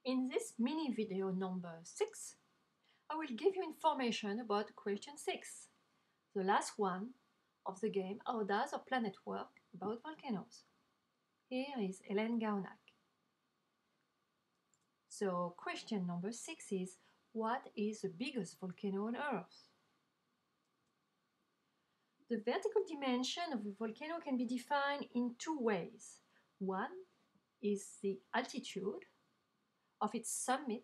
In this mini video number 6, I will give you information about question 6, the last one of the game How Does Our Planet Work about volcanoes. Here is Hélène Gaonac'h. So question number 6 is, what is the biggest volcano on Earth? The vertical dimension of a volcano can be defined in two ways. One is the altitude of its summit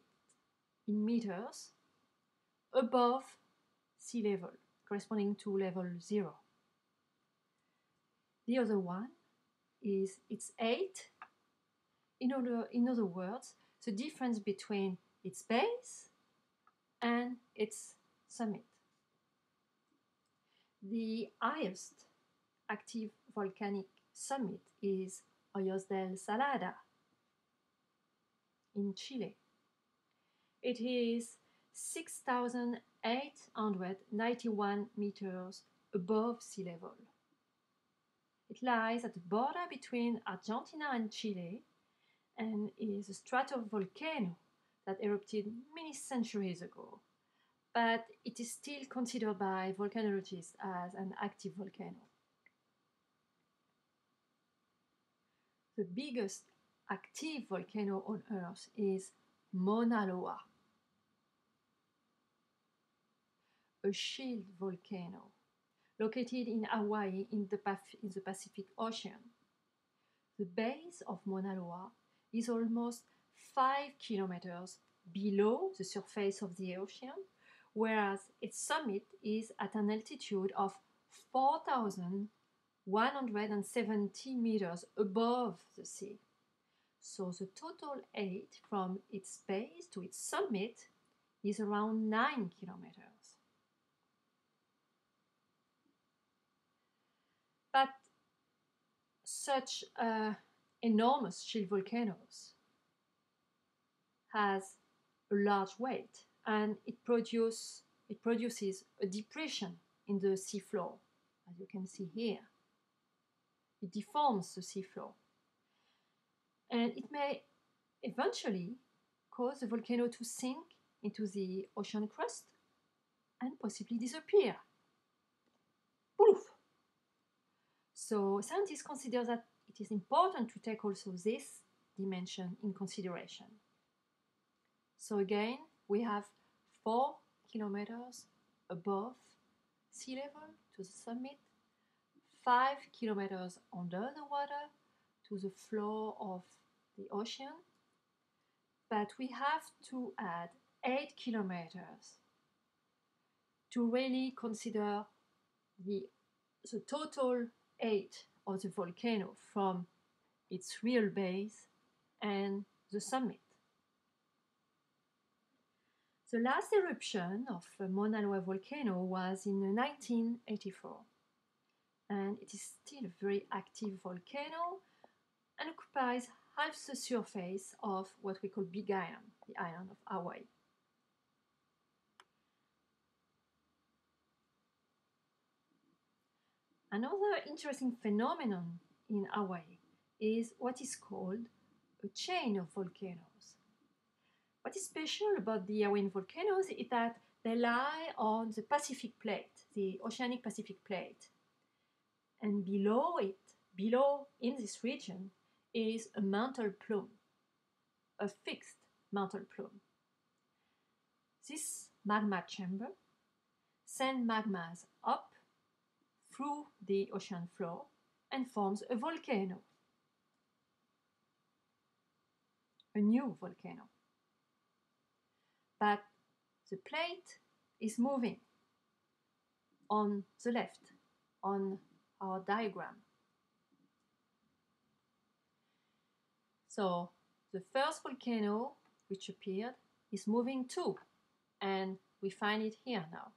in meters above sea level, corresponding to level 0. The other one is its height. In other words, the difference between its base and its summit. The highest active volcanic summit is Hoyos del Salada in Chile. It is 6,891 meters above sea level. It lies at the border between Argentina and Chile and is a stratovolcano that erupted many centuries ago, but it is still considered by volcanologists as an active volcano. The biggest active volcano on Earth is Mauna Loa, a shield volcano located in Hawaii in the Pacific Ocean. The base of Mauna Loa is almost 5 kilometers below the surface of the ocean, whereas its summit is at an altitude of 4,170 meters above the sea. So the total height from its base to its summit is around 9 kilometers. But such enormous shield volcanoes has a large weight, and it produces a depression in the seafloor, as you can see here. It deforms the seafloor, and it may eventually cause the volcano to sink into the ocean crust and possibly disappear. Poof! So scientists consider that it is important to take also this dimension in consideration. So again, we have 4 kilometers above sea level to the summit, 5 kilometers under the water to the floor of the ocean, but we have to add 8 kilometers to really consider the total height of the volcano from its real base and the summit. The last eruption of Mauna Loa volcano was in 1984, and it is still a very active volcano and occupies half the surface of what we call Big Island, the island of Hawaii. Another interesting phenomenon in Hawaii is what is called a chain of volcanoes. What is special about the Hawaiian volcanoes is that they lie on the Pacific plate, the oceanic Pacific plate. And below in this region, is a mantle plume, a fixed mantle plume. This magma chamber sends magmas up through the ocean floor and forms a volcano, a new volcano. But the plate is moving on the left, on our diagram. So the first volcano which appeared is moving too, and we find it here now.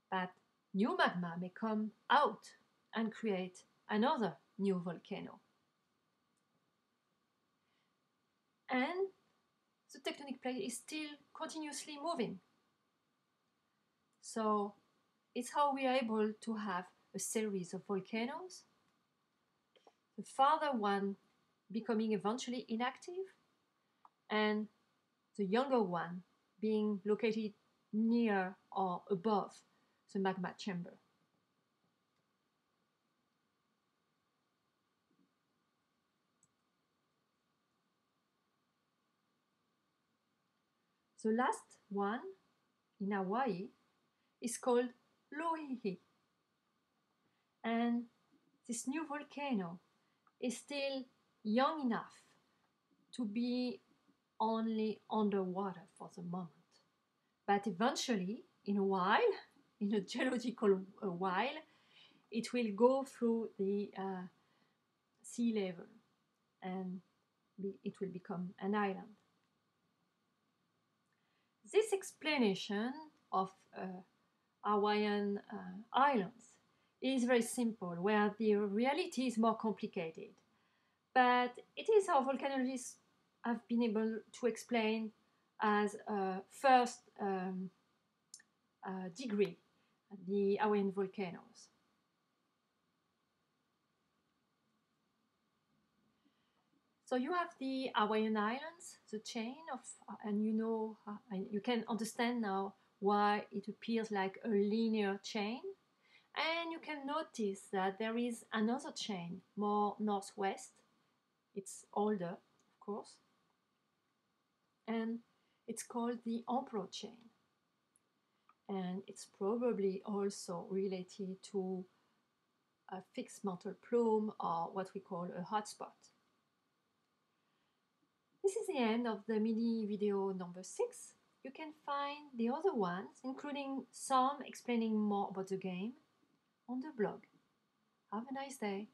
But new magma may come out and create another new volcano. And the tectonic plate is still continuously moving. So it's how we are able to have a series of volcanoes, the farther one becoming eventually inactive, and the younger one being located near or above the magma chamber. The last one in Hawaii is called Loihi. And this new volcano is still young enough to be only underwater for the moment. But eventually, in a while, in a geological while, it will go through the sea level and it will become an island. This explanation of Hawaiian islands is very simple, where the reality is more complicated. But it is how volcanologists have been able to explain as a first degree the Hawaiian volcanoes. So you have the Hawaiian Islands, the chain of, and you know, and you can understand now why it appears like a linear chain. And you can notice that there is another chain more northwest. It's older, of course. And it's called the Emperor chain. And it's probably also related to a fixed mantle plume or what we call a hotspot. This is the end of the mini video number 6. You can find the other ones, including some explaining more about the game, on the blog. Have a nice day.